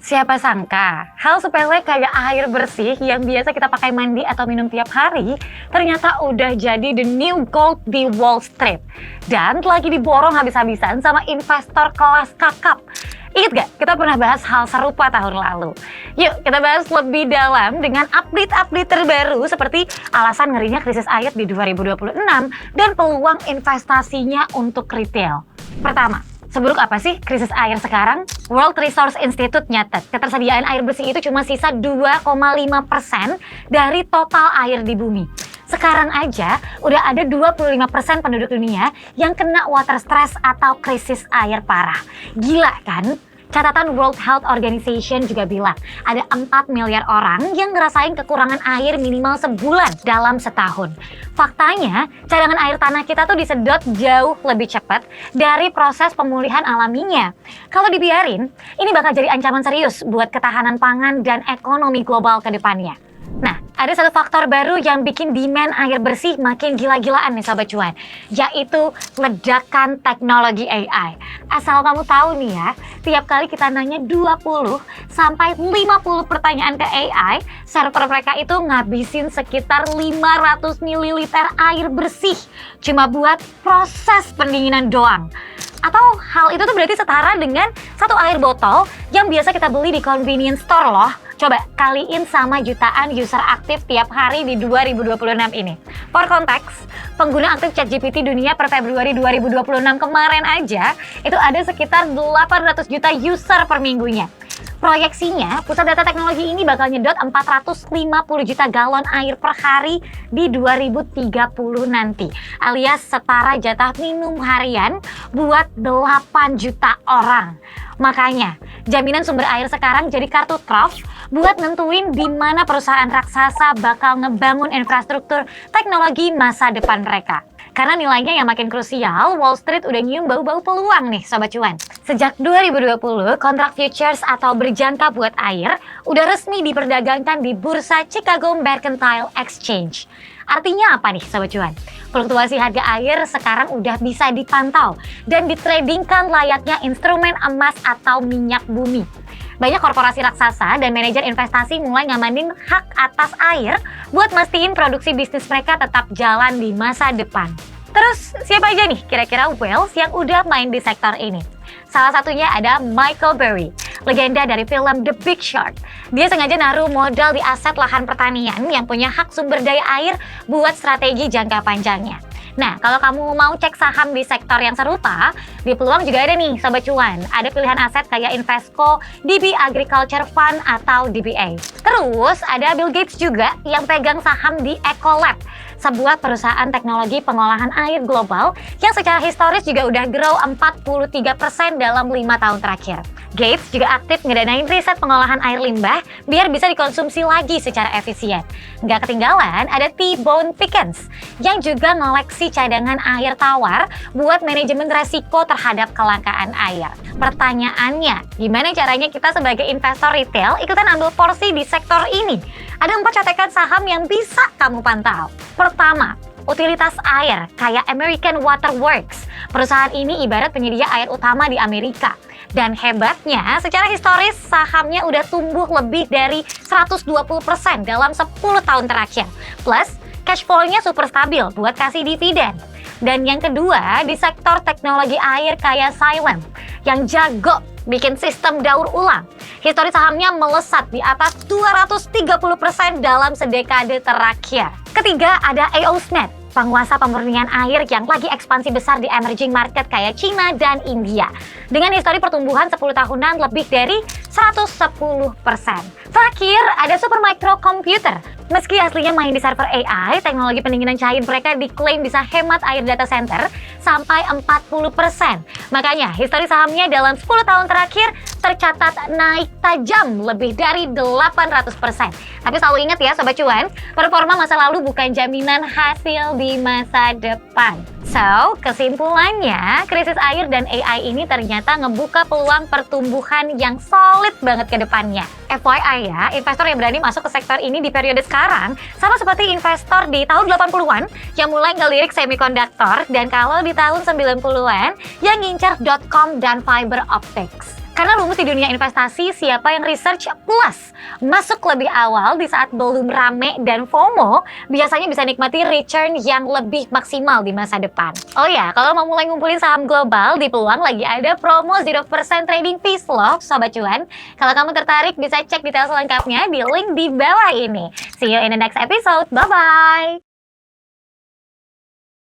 Siapa sangka, hal sepele kayak air bersih yang biasa kita pakai mandi atau minum tiap hari, ternyata udah jadi the new gold di Wall Street. Dan lagi diborong habis-habisan sama investor kelas kakap. Ingat gak, kita pernah bahas hal serupa tahun lalu. Yuk kita bahas lebih dalam dengan update-update terbaru seperti alasan ngerinya krisis air di 2026 dan peluang investasinya untuk retail. Pertama, seburuk apa sih krisis air sekarang? World Resource Institute nyatet, ketersediaan air bersih itu cuma sisa 2,5% dari total air di bumi. Sekarang aja udah ada 25% penduduk dunia yang kena water stress atau krisis air parah. Gila kan? Catatan World Health Organization juga bilang ada 4 miliar orang yang ngerasain kekurangan air minimal sebulan dalam setahun. Faktanya, cadangan air tanah kita tuh disedot jauh lebih cepat dari proses pemulihan alaminya. Kalau dibiarin, ini bakal jadi ancaman serius buat ketahanan pangan dan ekonomi global ke depannya. Nah, ada satu faktor baru yang bikin demand air bersih makin gila-gilaan nih Sobat Cuan, yaitu ledakan teknologi AI. Asal kamu tahu nih ya, tiap kali kita nanya 20 sampai 50 pertanyaan ke AI, server mereka itu ngabisin sekitar 500 ml air bersih cuma buat proses pendinginan doang. Atau hal itu tuh berarti setara dengan satu air botol yang biasa kita beli di convenience store loh. Coba kaliin sama jutaan user aktif tiap hari di 2026 ini. For konteks, pengguna aktif ChatGPT dunia per Februari 2026 kemarin aja itu ada sekitar 800 juta user per minggunya. Proyeksinya, pusat data teknologi ini bakal nyedot 450 juta galon air per hari di 2030 nanti. Alias setara jatah minum harian buat 8 juta orang. Makanya, jaminan sumber air sekarang jadi kartu truf buat nentuin di mana perusahaan raksasa bakal ngebangun infrastruktur teknologi masa depan mereka. Karena nilainya yang makin krusial, Wall Street udah nyium bau-bau peluang nih Sobat Cuan. Sejak 2020, kontrak futures atau berjangka buat air udah resmi diperdagangkan di Bursa Chicago Mercantile Exchange. Artinya apa nih Sobat Cuan? Fluktuasi harga air sekarang udah bisa dipantau dan ditradingkan layaknya instrumen emas atau minyak bumi. Banyak korporasi raksasa dan manajer investasi mulai ngamanin hak atas air buat mastiin produksi bisnis mereka tetap jalan di masa depan. Terus siapa aja nih kira-kira whales yang udah main di sektor ini? Salah satunya ada Michael Burry, legenda dari film The Big Short. Dia sengaja naruh modal di aset lahan pertanian yang punya hak sumber daya air buat strategi jangka panjangnya. Nah, kalau kamu mau cek saham di sektor yang serupa, di Peluang juga ada nih Sobat Cuan. Ada pilihan aset kayak Invesco, DB Agriculture Fund atau DBA. Terus ada Bill Gates juga yang pegang saham di Ecolab, sebuah perusahaan teknologi pengolahan air global yang secara historis juga udah grow 43% dalam 5 tahun terakhir. Gates juga aktif ngedanain riset pengolahan air limbah biar bisa dikonsumsi lagi secara efisien. Nggak ketinggalan ada T-Bone Pickens yang juga ngoleksi cadangan air tawar buat manajemen resiko terhadap kelangkaan air. Pertanyaannya, gimana caranya kita sebagai investor retail ikutan ambil porsi di sektor ini? Ada 4 catekan saham yang bisa kamu pantau. Pertama, utilitas air kayak American Water Works. Perusahaan ini ibarat penyedia air utama di Amerika. Dan hebatnya, secara historis sahamnya udah tumbuh lebih dari 120% dalam 10 tahun terakhir. Plus, cash flow-nya super stabil buat kasih dividen. Dan yang kedua, di sektor teknologi air kayak Xylem yang jago bikin sistem daur ulang. Histori sahamnya melesat di atas 230% dalam sedekade terakhir. Ketiga, ada AOSnet, penguasa pemurnian air yang lagi ekspansi besar di emerging market kayak China dan India. Dengan histori pertumbuhan 10 tahunan lebih dari 110%. Terakhir, ada Supermicro Computer. Meski aslinya main di server AI, teknologi pendinginan cair mereka diklaim bisa hemat air data center sampai 40%. Makanya, histori sahamnya dalam 10 tahun terakhir tercatat naik tajam lebih dari 800%. Tapi selalu ingat ya Sobat Cuan, performa masa lalu bukan jaminan hasil di masa depan. So, kesimpulannya, krisis air dan AI ini ternyata ngebuka peluang pertumbuhan yang solid banget ke depannya. FYI ya, investor yang berani masuk ke sektor ini di periode sekarang sama seperti investor di tahun 80-an yang mulai ngelirik semikonduktor dan kalau di tahun 90-an yang ngincar .com dan fiber optics. Karena rumus di dunia investasi, siapa yang research plus masuk lebih awal di saat belum rame dan FOMO, biasanya bisa nikmati return yang lebih maksimal di masa depan. Oh ya, kalau mau mulai ngumpulin saham global, di Peluang lagi ada promo 0% trading fees loh, Sobat Cuan. Kalau kamu tertarik, bisa cek detail selengkapnya di link di bawah ini. See you in the next episode. Bye-bye!